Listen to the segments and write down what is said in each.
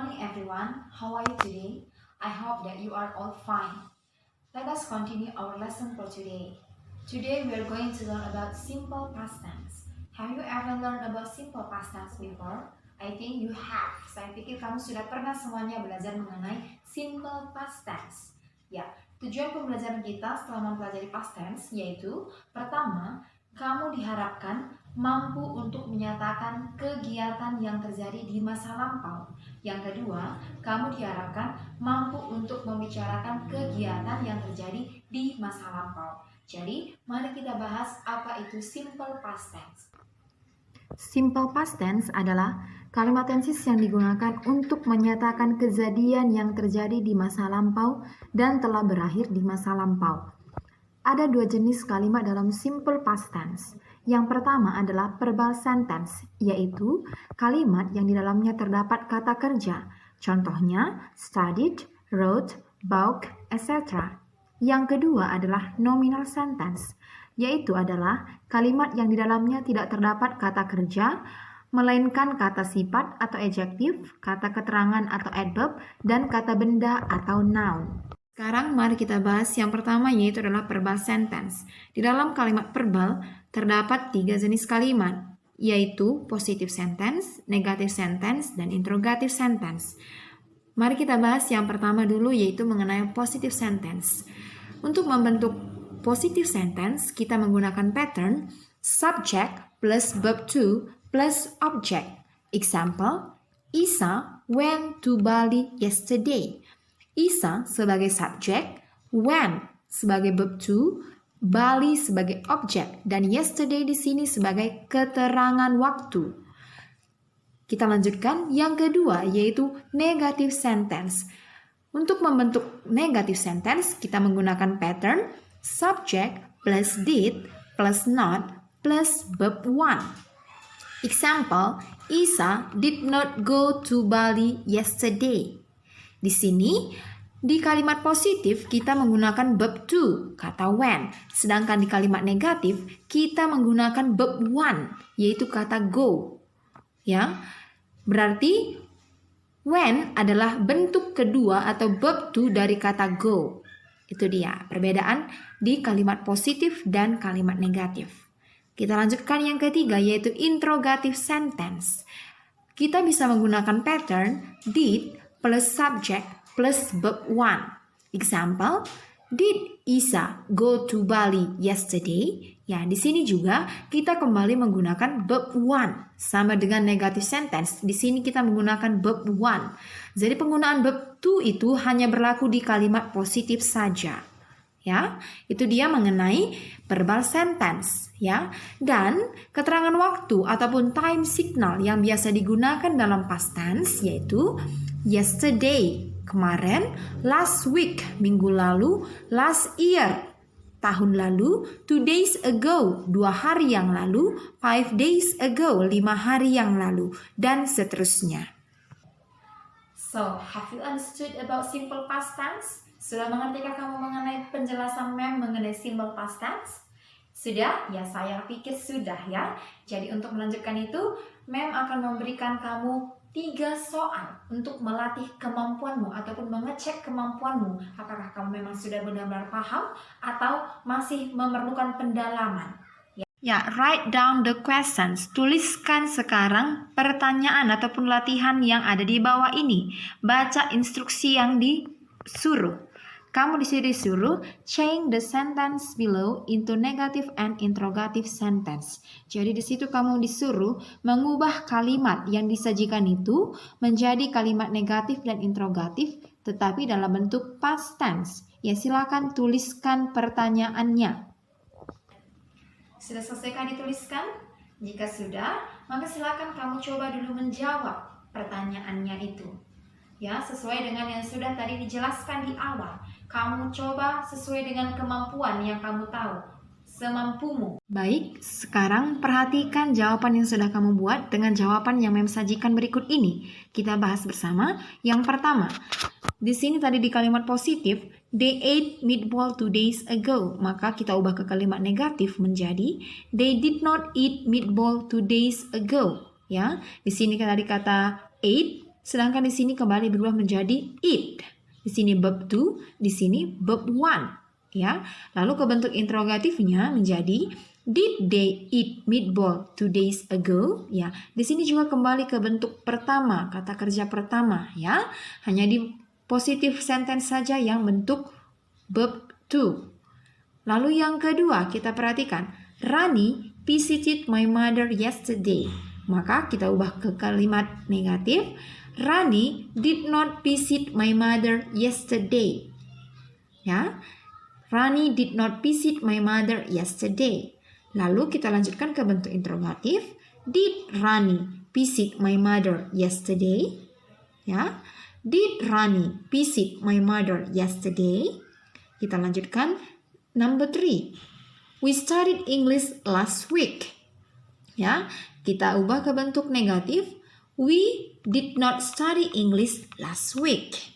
morning everyone, how are you today? I hope that you are all fine. Let us continue our lesson for today. Today we are going to learn about simple past tense. Have you ever learned about simple past tense before? I think you have. Saya pikir kamu sudah pernah semuanya belajar mengenai simple past tense. Ya, tujuan pembelajaran kita setelah mempelajari past tense yaitu pertama, kamu diharapkan mampu untuk menyatakan kegiatan yang terjadi di masa lampau. Yang kedua, kamu diharapkan mampu untuk membicarakan kegiatan yang terjadi di masa lampau. Jadi, mari kita bahas apa itu simple past tense. Simple past tense adalah kalimat tenses yang digunakan untuk menyatakan kejadian yang terjadi di masa lampau dan telah berakhir di masa lampau. Ada dua jenis kalimat dalam simple past tense. Yang pertama adalah verbal sentence, yaitu kalimat yang di dalamnya terdapat kata kerja. Contohnya, studied, wrote, bought, etc. Yang kedua adalah nominal sentence, yaitu adalah kalimat yang di dalamnya tidak terdapat kata kerja, melainkan kata sifat atau adjektif, kata keterangan atau adverb, dan kata benda atau noun. Sekarang mari kita bahas yang pertama, yaitu adalah verbal sentence. Di dalam kalimat verbal terdapat 3 jenis kalimat, yaitu positive sentence, negative sentence, dan interrogative sentence. Mari kita bahas yang pertama dulu, yaitu mengenai positive sentence. Untuk membentuk positive sentence, kita menggunakan pattern subject plus verb to plus object. Example, Isa went to Bali yesterday. Isa sebagai subjek, went sebagai verb to, Bali sebagai objek, dan yesterday di sini sebagai keterangan waktu. Kita lanjutkan yang kedua, yaitu negative sentence. Untuk membentuk negative sentence, kita menggunakan pattern subject plus did plus not plus verb one. Example, Isa did not go to Bali yesterday. Di sini, di kalimat positif kita menggunakan verb to, kata went. Sedangkan di kalimat negatif kita menggunakan verb one, yaitu kata go. Ya, berarti went adalah bentuk kedua atau verb to dari kata go. Itu dia perbedaan di kalimat positif dan kalimat negatif. Kita lanjutkan yang ketiga, yaitu interrogative sentence. Kita bisa menggunakan pattern did plus subject plus verb one. Example, did Isa go to Bali yesterday? Ya, di sini juga kita kembali menggunakan verb one. Sama dengan negative sentence, di sini kita menggunakan verb one. Jadi penggunaan verb to itu hanya berlaku di kalimat positif saja. Ya, itu dia mengenai verbal sentence, ya. Dan keterangan waktu ataupun time signal yang biasa digunakan dalam past tense yaitu yesterday, kemarin, last week, minggu lalu, last year, tahun lalu, 2 days ago, 2 hari yang lalu, 5 days ago, 5 hari yang lalu, dan seterusnya. So, have you understood about simple past tense? Sudah mengertikah kamu mengenai penjelasan mem mengenai simple past tense? Sudah? Ya, saya pikir sudah ya. Jadi untuk melanjutkan itu, mem akan memberikan kamu 3 soal untuk melatih kemampuanmu ataupun mengecek kemampuanmu. Apakah kamu memang sudah benar-benar paham atau masih memerlukan pendalaman? Ya, write down the questions. Tuliskan sekarang pertanyaan ataupun latihan yang ada di bawah ini. Baca instruksi yang disuruh. Kamu disuruh change the sentence below into negative and interrogative sentence. Jadi di situ kamu disuruh mengubah kalimat yang disajikan itu menjadi kalimat negatif dan interrogatif, tetapi dalam bentuk past tense. Ya, silakan tuliskan pertanyaannya. Sudah selesaikah dituliskan? Jika sudah, maka silakan kamu coba dulu menjawab pertanyaannya itu. Ya, sesuai dengan yang sudah tadi dijelaskan di awal. Kamu coba sesuai dengan kemampuan yang kamu tahu, semampumu. Baik, sekarang perhatikan jawaban yang sudah kamu buat dengan jawaban yang mem sajikan berikut ini. Kita bahas bersama. Yang pertama, di sini tadi di kalimat positif, they ate meatball 2 days ago. Maka kita ubah ke kalimat negatif menjadi they did not eat meatball 2 days ago. Ya, di sini tadi kata ate Sedangkan di sini kembali berubah menjadi eat. Di sini verb to, di sini verb want. Ya. Lalu ke bentuk interrogatifnya menjadi did they eat meatball 2 days ago? Ya, di sini juga kembali ke bentuk pertama, kata kerja pertama ya. Hanya di positive sentence saja yang bentuk verb to. Lalu yang kedua kita perhatikan, Rani visited my mother yesterday. Maka kita ubah ke kalimat negatif, Rani did not visit my mother yesterday. Ya. Rani did not visit my mother yesterday. Lalu kita lanjutkan ke bentuk interrogatif. Did Rani visit my mother yesterday? Ya. Did Rani visit my mother yesterday? Kita lanjutkan number 3. We studied English last week. Ya, kita ubah ke bentuk negatif. We did not study English last week.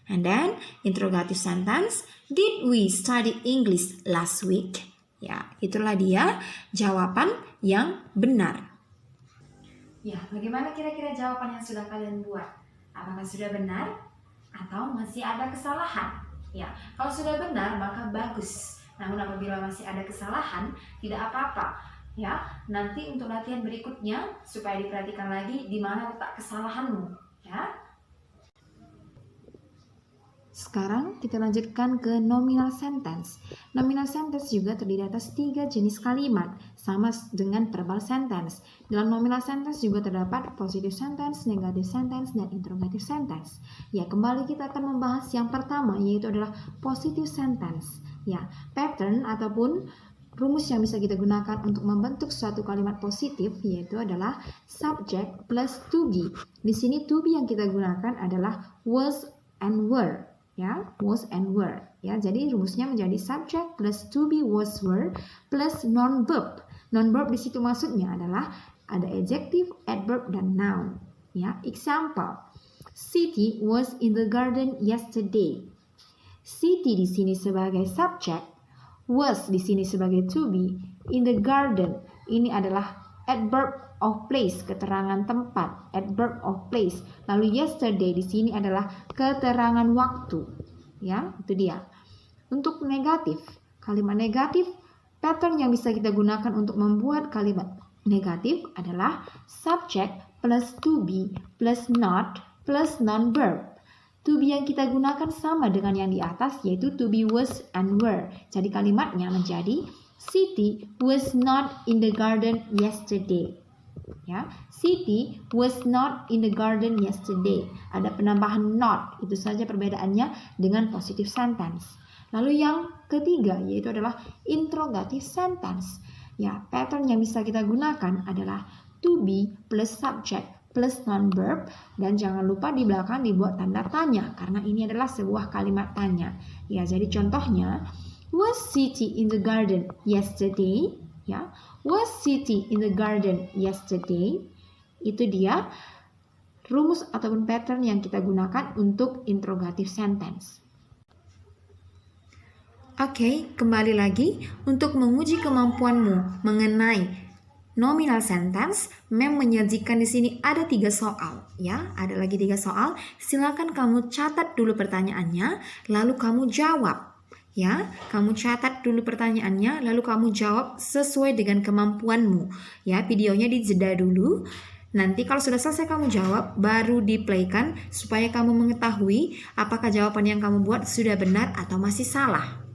And then interrogative sentence, did we study English last week? Ya, itulah dia jawaban yang benar. Ya, bagaimana kira-kira jawaban yang sudah kalian buat? Apakah sudah benar atau masih ada kesalahan? Ya, kalau sudah benar maka bagus. Namun apabila masih ada kesalahan, tidak apa-apa. Ya, nanti untuk latihan berikutnya supaya diperhatikan lagi di mana letak kesalahanmu. Ya. Sekarang kita lanjutkan ke nominal sentence. Nominal sentence juga terdiri atas 3 jenis kalimat, sama dengan verbal sentence. Dalam nominal sentence juga terdapat positive sentence, negative sentence, dan interrogative sentence. Ya, kembali kita akan membahas yang pertama, yaitu adalah positive sentence. Ya, pattern ataupun rumus yang bisa kita gunakan untuk membentuk suatu kalimat positif yaitu adalah subject plus to be. Di sini to be yang kita gunakan adalah was and were. Ya, was and were. Ya, jadi rumusnya menjadi subject plus to be was were plus non-verb. Non-verb di situ maksudnya adalah ada adjective, adverb, dan noun. Ya, example. Siti was in the garden yesterday. Siti di sini sebagai subject, was di sini sebagai to be, in the garden ini adalah adverb of place, keterangan tempat, adverb of place. Lalu yesterday di sini adalah keterangan waktu. Ya, itu dia. Untuk negatif, kalimat negatif, pattern yang bisa kita gunakan untuk membuat kalimat negatif adalah subject plus to be plus not plus non-verb. To be yang kita gunakan sama dengan yang di atas, yaitu to be, was, and were. Jadi kalimatnya menjadi Siti was not in the garden yesterday. Ya, Siti was not in the garden yesterday. Ada penambahan not, itu saja perbedaannya dengan positive sentence. Lalu yang ketiga yaitu adalah interrogative sentence. Ya, pattern yang bisa kita gunakan adalah to be plus subject plus non-verb, dan jangan lupa di belakang dibuat tanda tanya karena ini adalah sebuah kalimat tanya. Ya, jadi contohnya, was Siti in the garden yesterday? Ya, was Siti in the garden yesterday? Itu dia rumus ataupun pattern yang kita gunakan untuk interrogative sentence. Oke, kembali lagi untuk menguji kemampuanmu mengenai nominal sentence. Mem menyajikan di sini ada 3 soal, ya. Ada lagi 3 soal. Silakan kamu catat dulu pertanyaannya, lalu kamu jawab. Ya, kamu catat dulu pertanyaannya, lalu kamu jawab sesuai dengan kemampuanmu. Ya, videonya dijeda dulu. Nanti kalau sudah selesai kamu jawab, baru di-playkan supaya kamu mengetahui apakah jawaban yang kamu buat sudah benar atau masih salah.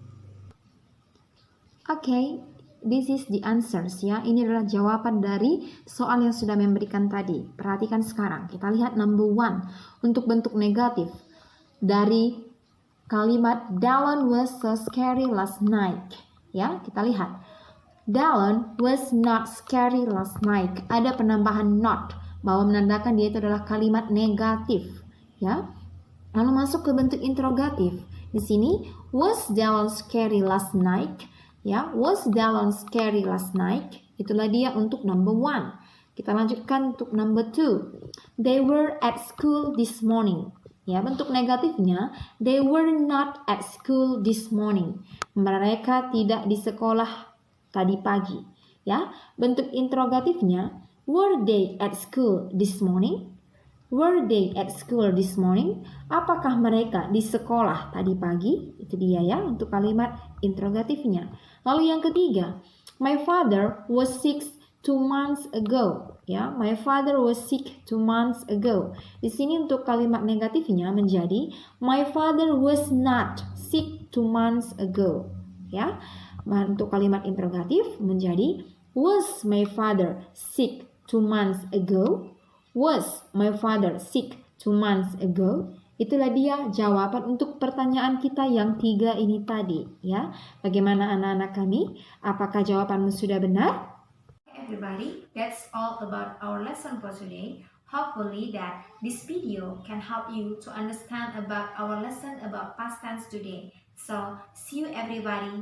Oke, this is the answers ya. Ini adalah jawaban dari soal yang sudah memberikan tadi. Perhatikan sekarang. Kita lihat number 1 untuk bentuk negatif dari kalimat Dallin was so scary last night. Ya, kita lihat. Dallin was not scary last night. Ada penambahan not bahwa menandakan dia itu adalah kalimat negatif. Ya. Lalu masuk ke bentuk interrogatif. Di sini was Dallin scary last night? Ya, was Dallin scary last night? Itulah dia untuk number 1. Kita lanjutkan untuk number 2. They were at school this morning. Ya, bentuk negatifnya, they were not at school this morning. Mereka tidak di sekolah tadi pagi. Ya, bentuk interrogatifnya, were they at school this morning? Were they at school this morning? Apakah mereka di sekolah tadi pagi? Itu dia ya untuk kalimat interrogatifnya. Lalu yang ketiga, my father was sick 2 months ago. Ya, my father was sick 2 months ago. Di sini untuk kalimat negatifnya menjadi my father was not sick 2 months ago. Ya, untuk kalimat interrogatif menjadi was my father sick 2 months ago? Was my father sick 2 months ago? Itulah dia jawaban untuk pertanyaan kita yang 3 ini tadi, ya. Bagaimana anak-anak kami? Apakah jawabanmu sudah benar? Everybody, that's all about our lesson for today. Hopefully that this video can help you to understand about our lesson about past tense today. So, see you everybody.